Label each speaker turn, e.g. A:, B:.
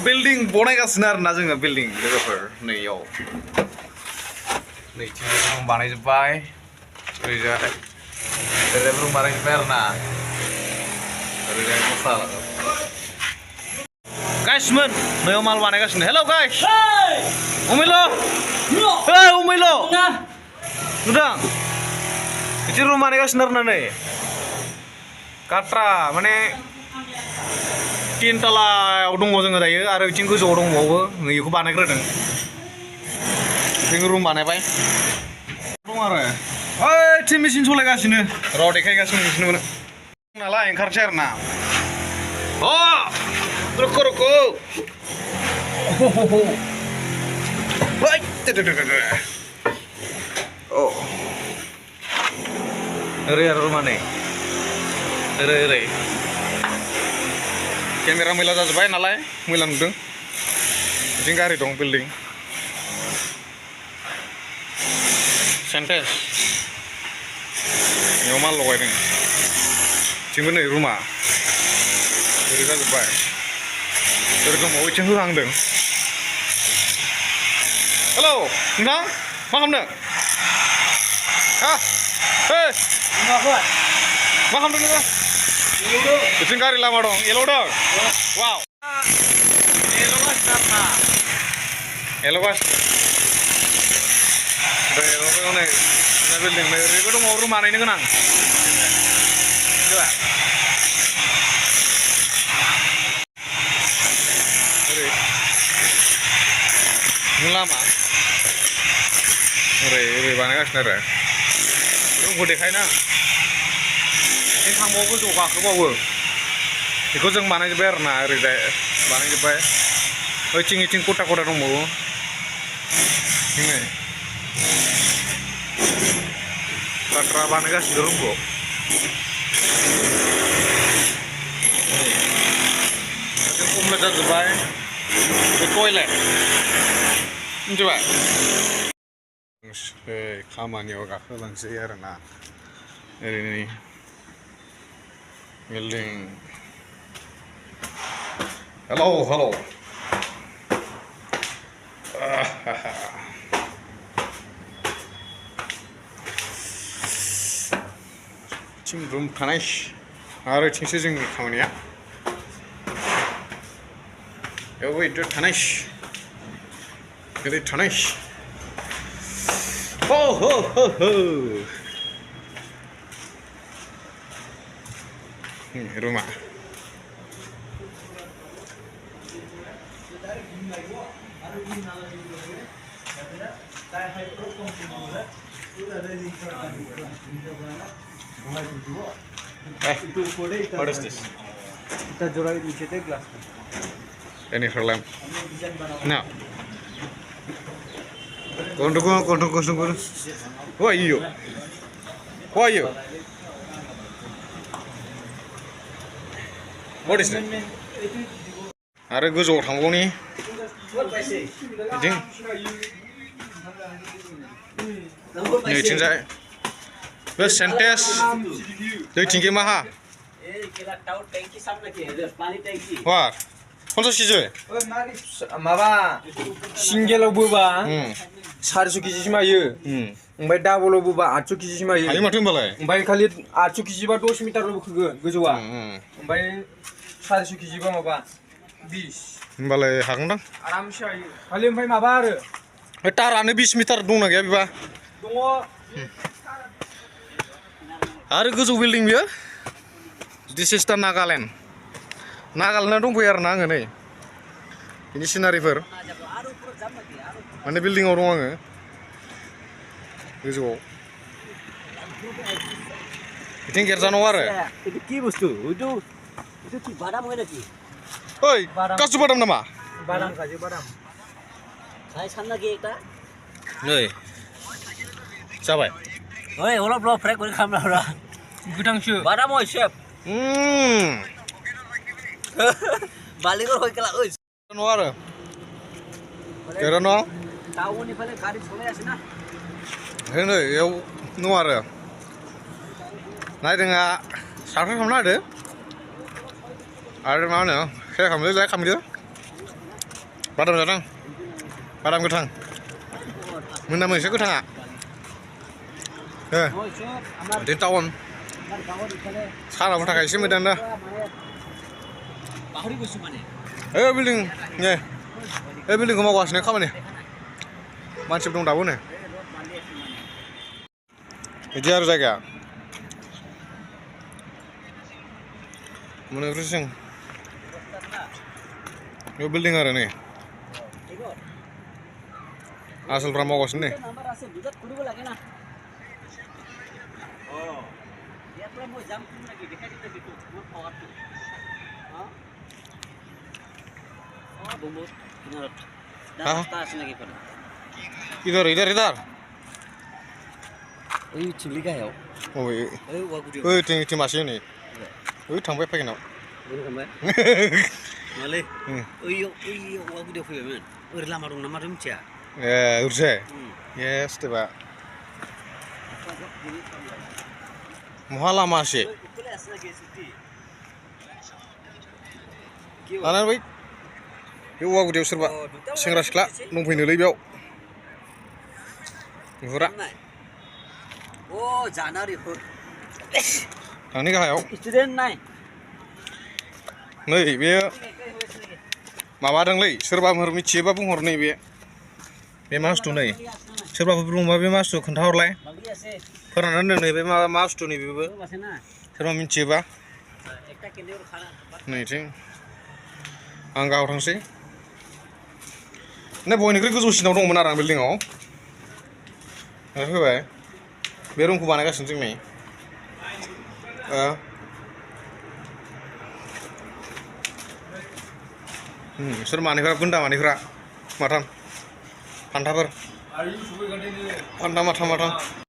A: Building बनायगासिनो आरोना जोङो building लोगोफोर नैयाव नैथिं रुम बानायजोब्बाय ओरैजाय रुम बानायजोब्बाय आरोना ओरैजाय दस्रा गाइसमोन नैयाव माल बानायगासिनो हेलौ गाइस उमिल' ओइ उमिल' नुदों बिदि रुम बानायगासिनो आरोना नै काट्रा माने तिनतलायाव दङ जोङो दायो आरो बिथिं गोजौआव दंबावो नैखौ बानायग्रोदों बिथिं रुम बानायबाय दं आरो ओइ थिं मेचिन सलायगासिनो र' देखायगासिनो बिसोरनो नालाय ओंखारसै आरोना अ रुको रुको ओरै आरो रुमा नै ओरै ओरै केमेरा मैला जाजोब्बाय नालाय मैला नुदों बिथिं गारि दं बिल्डिं सेन्टेस बेयाव माल लगायदों बिथिंबो नै रुमा ओरै जाजोब्बाय ओरै दंबावो बिथिं होहांदों हेलौ नोंथां मा खालामदों हा मा खालामदों नोङो बिथिं गारि लामा दं एल'दों वाव एल'गासिनो नै बिल्डिं नै ओरैबो दङ रुम बानायनो गोनां ओरै लामा ओरै ओरै बानायगासिनो आरो रुमखौ देखायना बिथिं थांबावो गोजौ गाखोबावो बेखौ जों बानायजोब्बाय आरोना ओरैजाय बानायजोब्बाय ओइथिं इथिं खथा खथा दंबावो नै काट्रा बानायगासिनो रुमखौ कमप्लिट जाजोब्बाय बे टयलेट मिथिबाय खामानियाव गाखोलांसै आरोना ओरै बिल्डिं हेलौ हेलौ थिं रुम थानाय आरो थिंसो जोंनि खामानिया बेयावबो इदि थानाय ओरै थानाय हो हो हो हो रुमा What is this?
B: Kita jorai di sini glass.
A: Any problem? No. Kondo. Who are you? Who are you? What is that? आरो गोजौआव थांबावनि बिदिं नैथिंजाय बे सेन्टेस दैथिंखि माहा वा 50 केजि
B: माबा सिंगेलाव बोबा 400 केजिसिम हायो ओमफ्राय डाबलाव बोबा 800 केजिसिम हायो
A: हायो माथो होनबालाय
B: ओमफ्राय खालि 800 केजिबा 10 मिटारल' बोखोगोन गोजौआ ओमफ्राय 400 केजिबा माबा 20
A: होनबालाय हागोनदां
B: आरामसे हायो खालि ओमफ्राय माबा आरो
A: तारानो 20 मिटार दंना गैया बेबा
B: दङ
A: आरो गोजौ बिल्डिं बियो दिस इज दा नागालेण्डआव दंफैयो आरोना आङो नै बिनि सिनारिफोर माने बिल्डिंआव दं आङो गोजौआव बिथिं गेरजानाव आरो
C: itu ki bustu itu ki badam হয় নাকি
A: ओइ काजु बादाम नामा
B: बादाम काजु बादाम
C: খাই ছান নাকি এটা
A: नै जाबाय
C: ওই অলপ অলপ ফ্রাই করে খাম না
B: गोथांसो
C: badam হয় শেফ বালিগর হই গেলা ওই
A: न' आरो गेरा न'
C: টাউনनिफ्राय गारि চলে আসে না
A: नै बेयाव न' आरो नायदोंआ साबस्क्राइब खालामना होदो आरो मा होनो शेयार खालामदो लाइक खालामदो Padam datang. Padam getang. Mana masih getang? Di tahun. Salah apa tak sih medan dah. Building, nih. Building kamu kuas nih kamu nih. Masih belum tahu nih. Ini harus jaga. Mana terus yang? Ini building ada nih. Asal pramogos nih. Idhar.
C: Ini cili kah ya?
A: Oh iya.
C: Wagu
A: Oh ting masih nih. Oh thang baik pakai
C: Ini kamar. Malay. Wagu dia punya men. Lama dong nama dia macam.
A: Urse. Yes, tiba. Muhala masih. Anak baik. Yuk wagu dia serba. Sengra sekla nungguin dulu biau. Murah.
C: Oh, Januari hut.
A: Thằng này cái hậu.
C: Student này.
A: Này bia. Mama đang lấy. Serba mermi ciba pun horne bia. Bia mas tu này. Serba pun bia mas tu kental lai. Pernah nanda nih bia mas tu nih bia. Serba min ciba. Nih cing. Angka orang sih. Nih boy negeri kudu sinau dong benar building oh. Apa ya? Biar aku mana kasih nih. Ser mana kira gunda mana kira matan. Pantah ber. Pantah matan.